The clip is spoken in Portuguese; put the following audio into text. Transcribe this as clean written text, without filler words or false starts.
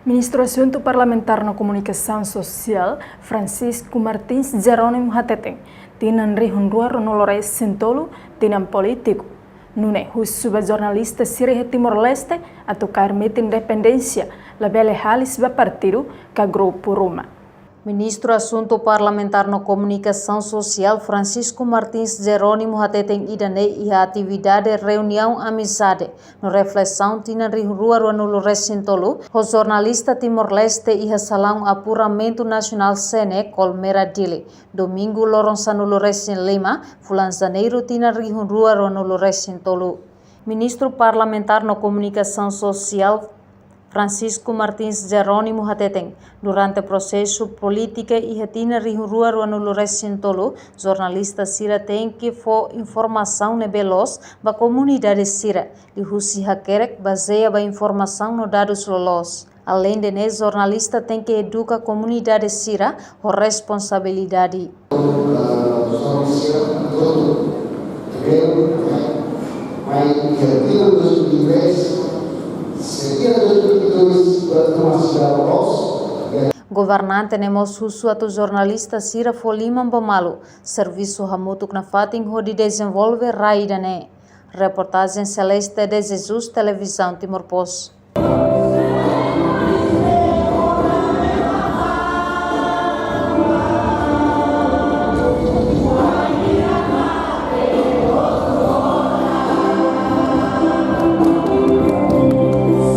Ministro Assunto Parlamentar na Comunicação Social, Francisco Martins Jerônimo Hateteng, tinan rihunrua Ronolores Sintolo, tinan político. Nune, suba jornalista Sirih Timor-Leste a tocar meta independência, labele halis ba partido, ka grupo Roma. Ministro Assunto Parlamentar na Comunicação Social, Francisco Martins Jerônimo Hateteng idane e a atividade reunião amizade no reflexão tina rua no Recintolo, o jornalista Timor-Leste e a salão apuramento nacional Sene Colmera Dile. Domingo Loronça no Recin Lima, fulan janeiro tina rua no Recintolo. Ministro Parlamentar na Comunicação Social Francisco Martins Jerônimo Hateteng, durante o processo político e retina rua no Recintolo, jornalista Sira tem que for informação ne veloz ba comunidade Sira, e Husi Hakerek baseia ba informação no dados lolos. Além de né, jornalista tem que educar a comunidade Sira com responsabilidade. Governante nemos suatu jornalista Sira Foliman Bomalo, serviço hamutuk na fating ho de desenvolver raidane. Reportagem Celeste de Jesus, Televisão Timor Post.